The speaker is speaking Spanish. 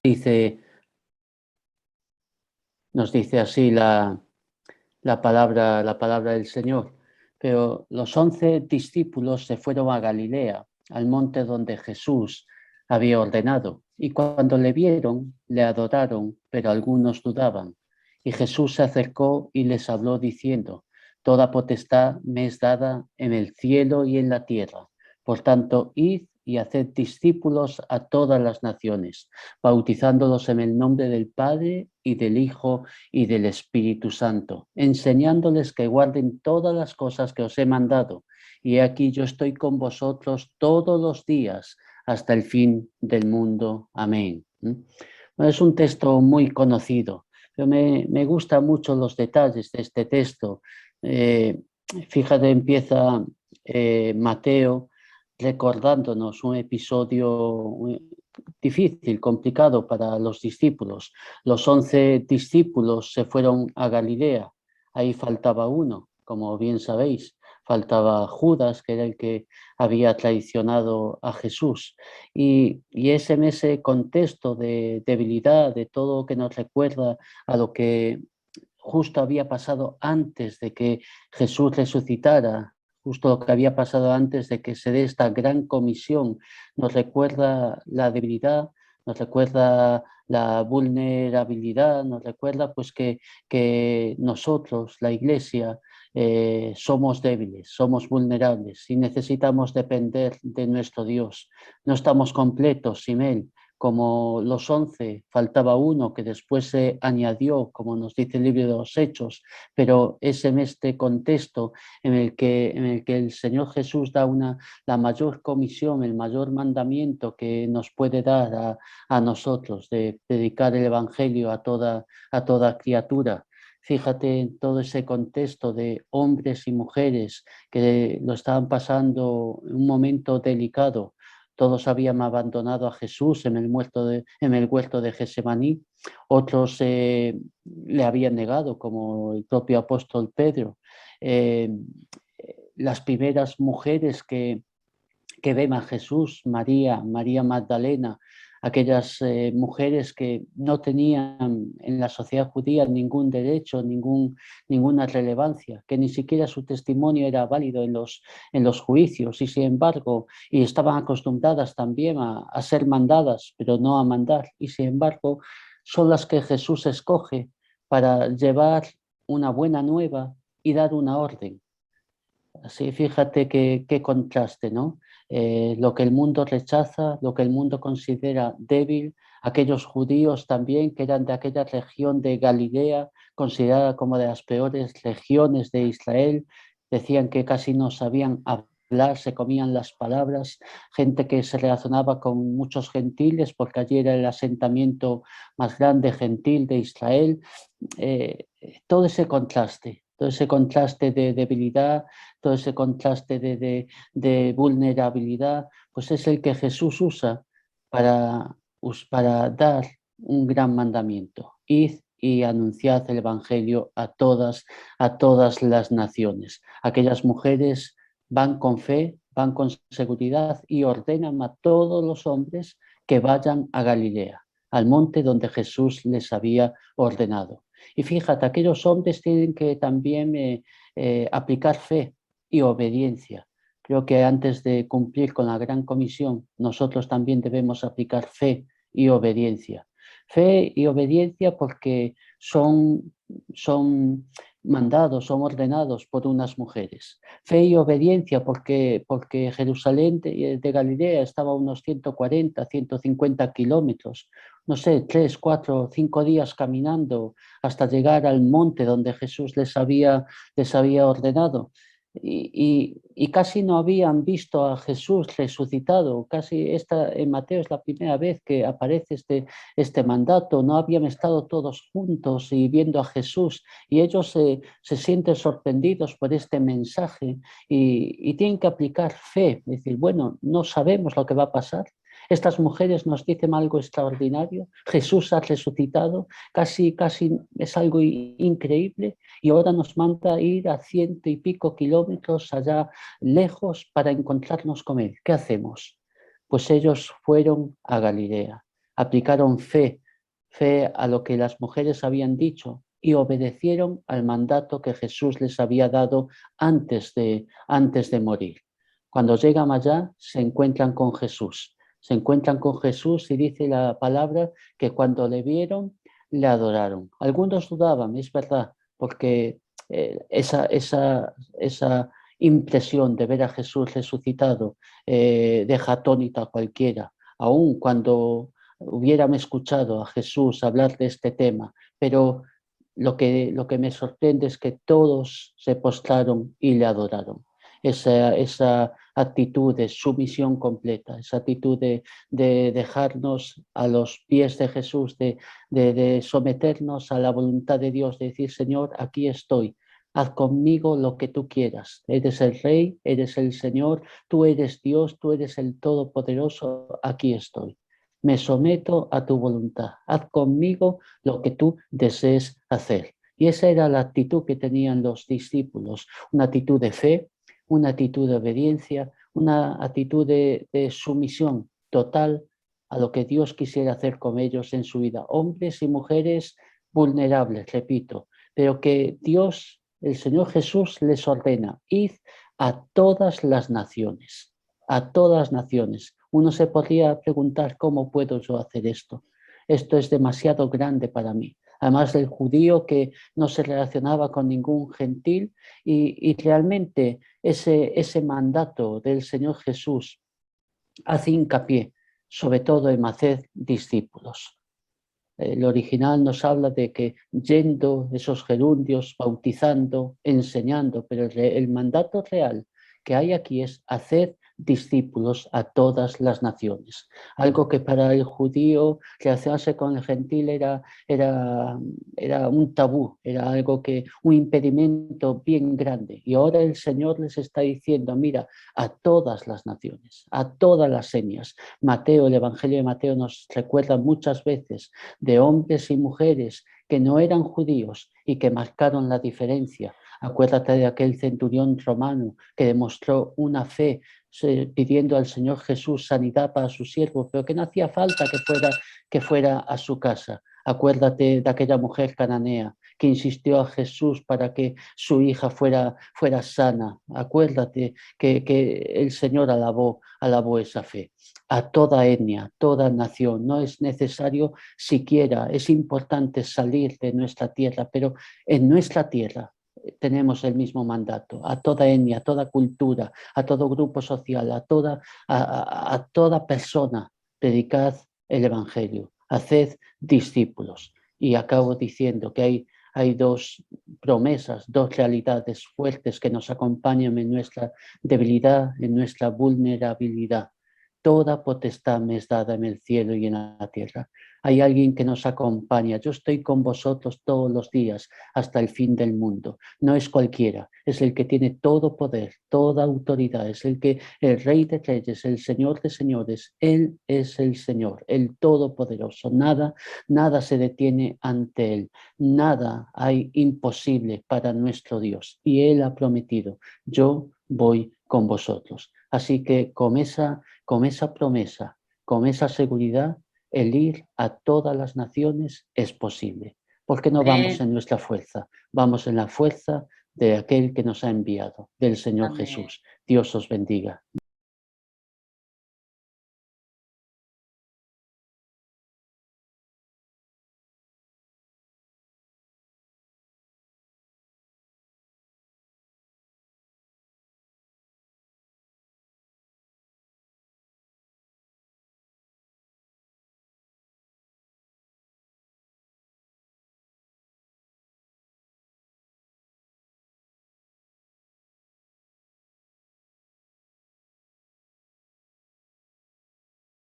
dice, nos dice así la palabra del Señor. Pero los 11 discípulos se fueron a Galilea, al monte donde Jesús había ordenado. Y cuando le vieron, le adoraron, pero algunos dudaban. Y Jesús se acercó y les habló diciendo: Toda potestad me es dada en el cielo y en la tierra. Por tanto, id y haced discípulos a todas las naciones, bautizándolos en el nombre del Padre y del Hijo y del Espíritu Santo, enseñándoles que guarden todas las cosas que os he mandado. Y aquí yo estoy con vosotros todos los días hasta el fin del mundo. Amén. Bueno, es un texto muy conocido, pero me gustan mucho los detalles de este texto. Eh, Fíjate, empieza Mateo recordándonos un episodio difícil, complicado para los discípulos. Los 11 discípulos se fueron a Galilea, ahí faltaba uno, como bien sabéis, faltaba Judas, que era el que había traicionado a Jesús. Y es en ese contexto de debilidad, de todo que nos recuerda a lo que justo había pasado antes de que Jesús resucitara, justo lo que había pasado antes de que se dé esta gran comisión, nos recuerda la debilidad, nos recuerda la vulnerabilidad, nos recuerda pues que nosotros, la Iglesia, somos débiles, somos vulnerables y necesitamos depender de nuestro Dios. No estamos completos sin Él. Como los 11, faltaba uno que después se añadió, como nos dice el libro de los Hechos, pero es en este contexto en el que el Señor Jesús da la mayor comisión, el mayor mandamiento que nos puede dar a nosotros, de predicar el Evangelio a toda criatura. Fíjate en todo ese contexto de hombres y mujeres que lo estaban pasando en un momento delicado. Todos habían abandonado a Jesús en el huerto de Getsemaní. Otros le habían negado, como el propio apóstol Pedro. Eh, las primeras mujeres que ven a Jesús, María Magdalena, aquellas mujeres que no tenían en la sociedad judía ningún derecho, ninguna relevancia, que ni siquiera su testimonio era válido en los juicios y sin embargo, y estaban acostumbradas también a ser mandadas, pero no a mandar, y sin embargo son las que Jesús escoge para llevar una buena nueva y dar una orden. Así, fíjate qué contraste, ¿no? Lo que el mundo rechaza, lo que el mundo considera débil, aquellos judíos también que eran de aquella región de Galilea, considerada como de las peores regiones de Israel, decían que casi no sabían hablar, se comían las palabras, gente que se relacionaba con muchos gentiles, porque allí era el asentamiento más grande gentil de Israel. Todo ese contraste. Todo ese contraste de debilidad, todo ese contraste de vulnerabilidad, pues es el que Jesús usa para dar un gran mandamiento. Id y anunciad el Evangelio a todas las naciones. Aquellas mujeres van con fe, van con seguridad y ordenan a todos los hombres que vayan a Galilea, al monte donde Jesús les había ordenado. Y fíjate, aquellos hombres tienen que también aplicar fe y obediencia. Creo que antes de cumplir con la gran comisión, nosotros también debemos aplicar fe y obediencia. Fe y obediencia porque son mandados, son ordenados por unas mujeres. Fe y obediencia porque Jerusalén de Galilea estaba a unos 140, 150 kilómetros, no sé, 3, 4, 5 días caminando hasta llegar al monte donde Jesús les había ordenado. Y casi no habían visto a Jesús resucitado. Casi en Mateo es la primera vez que aparece este mandato. No habían estado todos juntos y viendo a Jesús. Y ellos se sienten sorprendidos por este mensaje y tienen que aplicar fe. Decir, bueno, no sabemos lo que va a pasar. Estas mujeres nos dicen algo extraordinario. Jesús ha resucitado. Casi es algo increíble y ahora nos manda ir a 100 y pico kilómetros allá lejos para encontrarnos con Él. ¿Qué hacemos? Pues ellos fueron a Galilea, aplicaron fe a lo que las mujeres habían dicho y obedecieron al mandato que Jesús les había dado antes de morir. Cuando llegan allá, se encuentran con Jesús. Se encuentran con Jesús y dice la palabra que cuando le vieron, le adoraron. Algunos dudaban, es verdad, porque esa impresión de ver a Jesús resucitado deja atónito a cualquiera, aun cuando hubiéramos escuchado a Jesús hablar de este tema, pero lo que me sorprende es que todos se postraron y le adoraron. Esa actitud de sumisión completa, esa actitud de dejarnos a los pies de Jesús, de someternos a la voluntad de Dios, de decir, Señor, aquí estoy, haz conmigo lo que tú quieras. Eres el Rey, eres el Señor, tú eres Dios, tú eres el Todopoderoso, aquí estoy. Me someto a tu voluntad, haz conmigo lo que tú desees hacer. Y esa era la actitud que tenían los discípulos, una actitud de fe, una actitud de obediencia, una actitud de sumisión total a lo que Dios quisiera hacer con ellos en su vida. Hombres y mujeres vulnerables, repito, pero que Dios, el Señor Jesús, les ordena, id a todas las naciones, a todas las naciones. Uno se podría preguntar, ¿cómo puedo yo hacer esto? Esto es demasiado grande para mí. Además del judío que no se relacionaba con ningún gentil y realmente ese mandato del Señor Jesús hace hincapié sobre todo en hacer discípulos. El original nos habla de que yendo esos gerundios, bautizando, enseñando, pero el mandato real que hay aquí es hacer discípulos a todas las naciones. Algo que para el judío relacionarse con el gentil era un tabú, era algo un impedimento bien grande. Y ahora el Señor les está diciendo, mira, a todas las naciones, a todas las señas. Mateo, el Evangelio de Mateo nos recuerda muchas veces de hombres y mujeres que no eran judíos y que marcaron la diferencia. Acuérdate de aquel centurión romano que demostró una fe pidiendo al Señor Jesús sanidad para su siervo, pero que no hacía falta que fuera a su casa. Acuérdate de aquella mujer cananea que insistió a Jesús para que su hija fuera sana. Acuérdate que el Señor alabó esa fe. A toda etnia, toda nación. No es necesario siquiera, es importante salir de nuestra tierra, pero en nuestra tierra tenemos el mismo mandato, a toda etnia, a toda cultura, a todo grupo social, a toda persona, predicad el Evangelio, haced discípulos. Y acabo diciendo que hay dos promesas, dos realidades fuertes que nos acompañan en nuestra debilidad, en nuestra vulnerabilidad. Toda potestad me es dada en el cielo y en la tierra. Hay alguien que nos acompaña. Yo estoy con vosotros todos los días hasta el fin del mundo. No es cualquiera, es el que tiene todo poder, toda autoridad, es el Rey de Reyes, el Señor de Señores. Él es el Señor, el Todopoderoso. Nada se detiene ante Él. Nada hay imposible para nuestro Dios. Y Él ha prometido, yo voy con vosotros. Así que con esa promesa, con esa seguridad, el ir a todas las naciones es posible. Porque no vamos en nuestra fuerza, vamos en la fuerza de aquel que nos ha enviado, del Señor Amén. Jesús. Dios os bendiga.